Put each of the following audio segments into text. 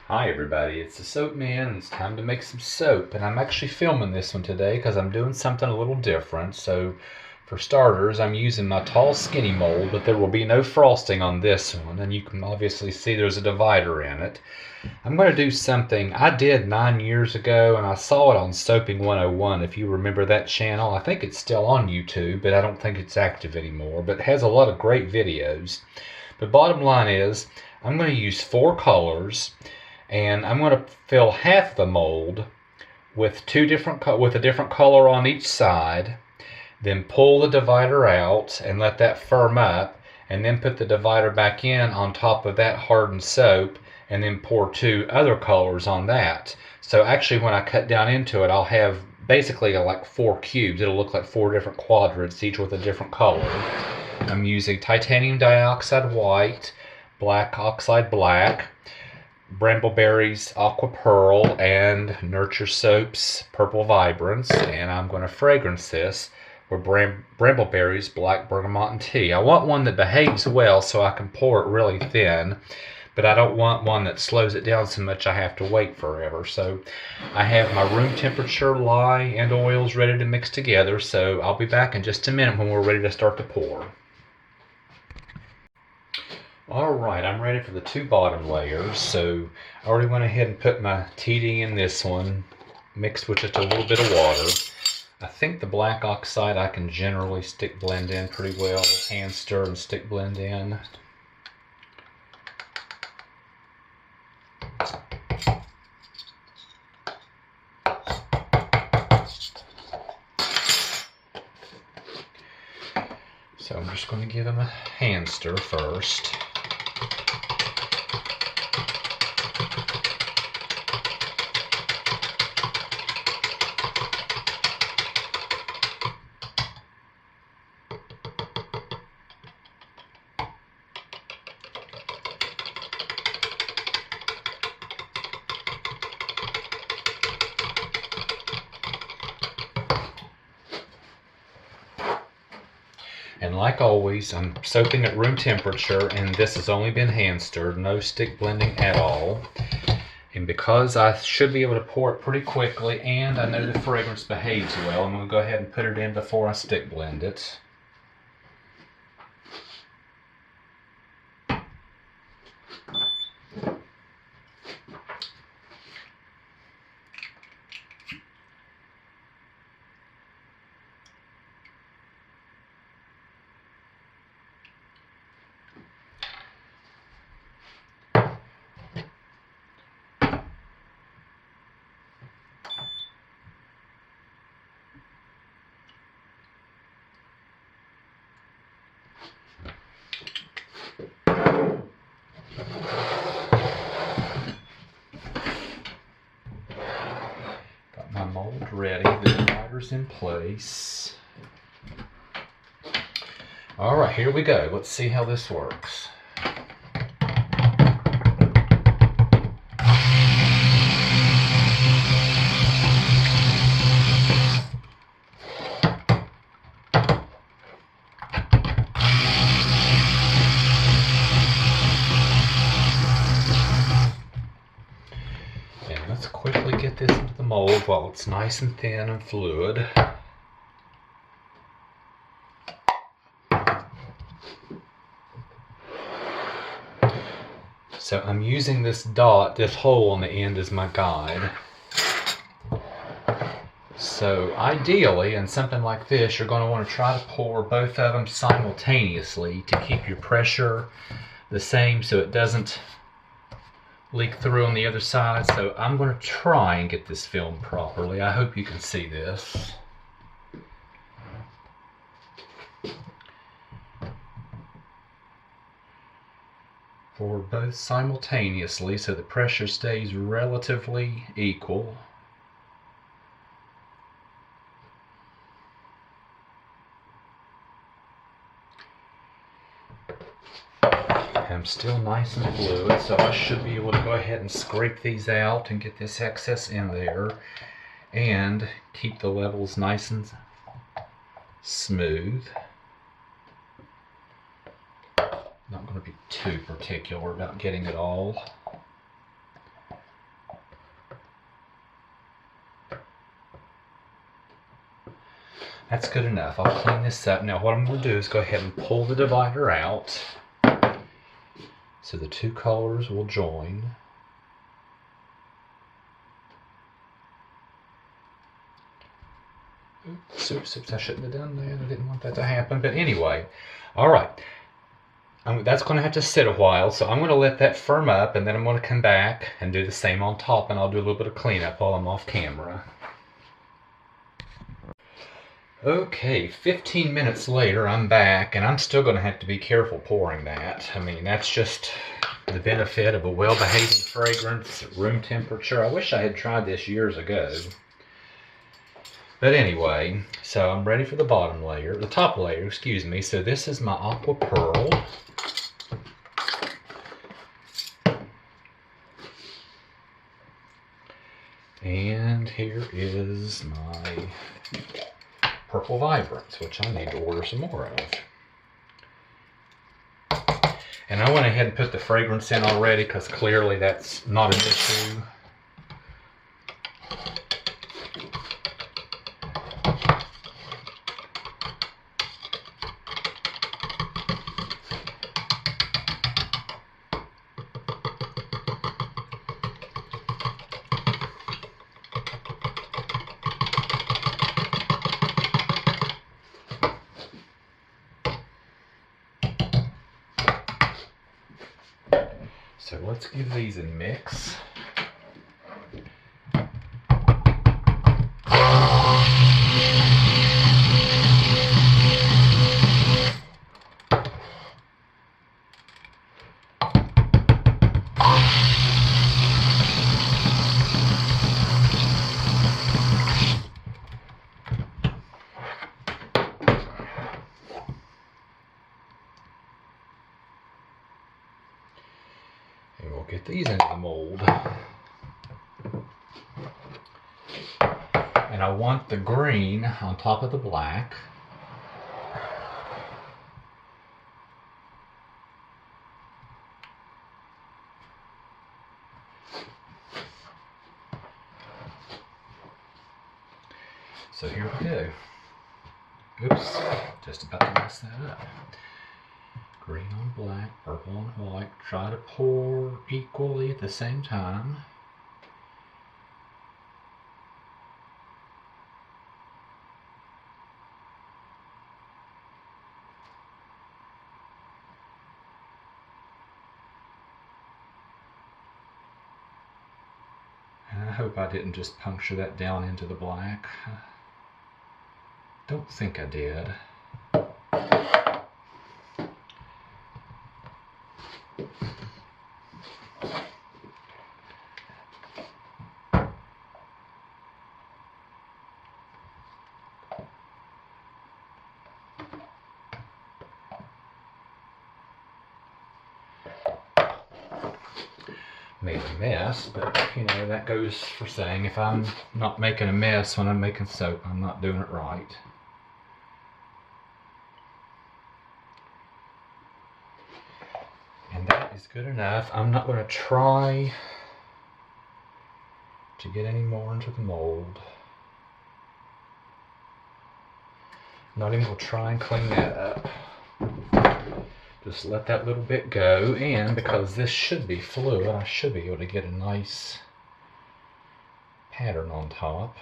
Hi everybody, it's the Soap Man, and it's time to make some soap. And I'm actually filming this one today because I'm doing something a little different. So for starters, I'm using my tall skinny mold, but there will be no frosting on this one. And you can obviously see there's a divider in it. I'm going to do something I did 9 years ago, and I saw it on Soaping 101. If you remember that channel, I think it's still on YouTube, but I don't think it's active anymore. But it has a lot of great videos. But bottom line is, I'm going to use 4 colors. And I'm going to fill half the mold with with a different color on each side, then pull the divider out and let that firm up, and then put the divider back in on top of that hardened soap, and then pour 2 other colors on that. So actually when I cut down into it, I'll have basically like 4 cubes. It'll look like 4 different quadrants, each with a different color. I'm using titanium dioxide white, black oxide black, Brambleberries Aqua Pearl, and Nurture Soaps Purple Vibrance, and I'm going to fragrance this with Brambleberries Black Bergamot Tea. I want one that behaves well so I can pour it really thin, but I don't want one that slows it down so much I have to wait forever. So I have my room temperature lye and oils ready to mix together, so I'll be back in just a minute when we're ready to start to pour. Alright, I'm ready for the 2 bottom layers. So I already went ahead and put my TD in this one, mixed with just a little bit of water. I think the black oxide I can generally stick blend in pretty well, hand stir and stick blend in. So I'm just going to give them a hand stir first. And like always, I'm soaping at room temperature, and this has only been hand stirred, no stick blending at all. And because I should be able to pour it pretty quickly, and I know the fragrance behaves well, I'm going to go ahead and put it in before I stick blend it. Got my mold ready, the divider's in place. Alright, here we go. Let's see how this works. Let's quickly get this into the mold while it's nice and thin and fluid. So I'm using this dot, this hole on the end, as my guide. So ideally, in something like this, you're going to want to try to pour both of them simultaneously to keep your pressure the same so it doesn't leak through on the other side. So I'm going to try and get this filmed properly. I hope you can see this. Pour both simultaneously so the pressure stays relatively equal. I'm still nice and fluid, so I should be able to go ahead and scrape these out and get this excess in there and keep the levels nice and smooth. Not going to be too particular about getting it all. That's good enough. I'll clean this up. Now what I'm going to do is go ahead and pull the divider out so the two colors will join. Oops, I shouldn't have done that. I didn't want that to happen. But anyway, all right. That's going to have to sit a while, so I'm going to let that firm up, and then I'm going to come back and do the same on top, and I'll do a little bit of cleanup while I'm off camera. Okay, 15 minutes later, I'm back, and I'm still going to have to be careful pouring that. I mean, that's just the benefit of a well-behaving fragrance at room temperature. I wish I had tried this years ago. But anyway, so I'm ready for the bottom layer, the top layer, excuse me. So this is my Aqua Pearl. And here is my Purple Vibrance, which I need to order some more of. And I went ahead and put the fragrance in already because clearly that's not an issue. So let's give these a mix. And we'll get these into the mold. And I want the green on top of the black. So here we go. Oops, just about to mess that up. Green on black, purple on white. Try to pour equally at the same time. And I hope I didn't just puncture that down into the black. Don't think I did. Made a mess, but you know, that goes for saying if I'm not making a mess when I'm making soap, I'm not doing it right. And that is good enough. I'm not going to try to get any more into the mold. I'm not even going to try and clean that up. Just let that little bit go, and because this should be fluid, I should be able to get a nice pattern on top.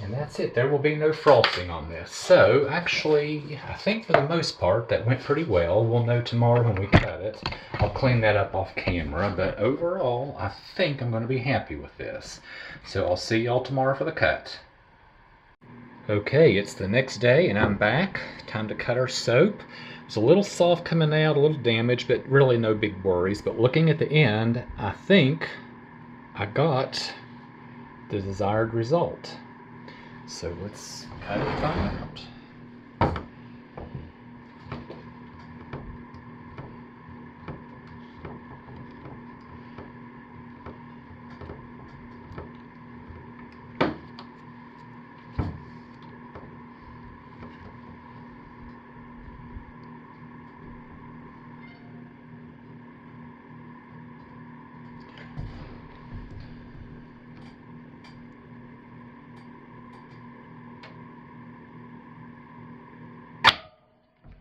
And that's it. There will be no frosting on this. So actually, I think for the most part that went pretty well. We'll know tomorrow when we cut it. I'll clean that up off camera, but overall I think I'm going to be happy with this. So I'll see y'all tomorrow for the cut. Okay, it's the next day and I'm back. Time to cut our soap. It's a little soft coming out, a little damaged, but really no big worries. But looking at the end, I think I got the desired result. So let's cut it and find out.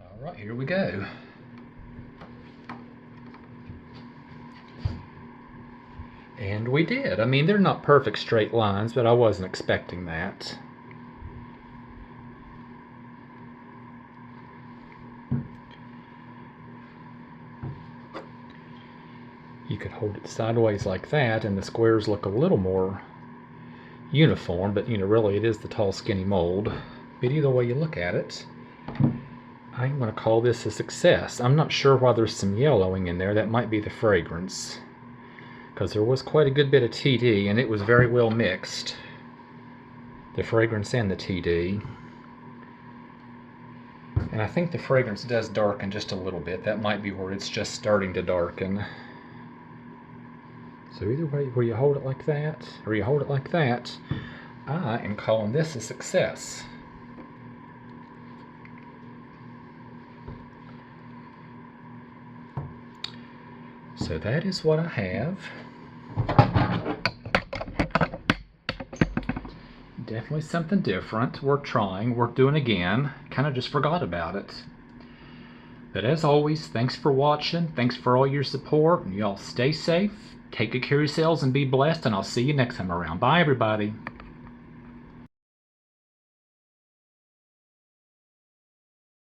All right, here we go. And we did. I mean, they're not perfect straight lines, but I wasn't expecting that. You could hold it sideways like that, and the squares look a little more uniform, but really it is the tall, skinny mold. But either way you look at it, I'm going to call this a success. I'm not sure why there's some yellowing in there. That might be the fragrance, because there was quite a good bit of TD, and it was very well mixed, the fragrance and the TD. And I think the fragrance does darken just a little bit. That might be where it's just starting to darken. So either way, where you hold it like that, or you hold it like that, I am calling this a success. So that is what I have. Definitely something different, worth trying, worth doing again. Kind of just forgot about it. But as always, thanks for watching, thanks for all your support, and y'all stay safe, take good care of yourselves, and be blessed, and I'll see you next time around. Bye, everybody.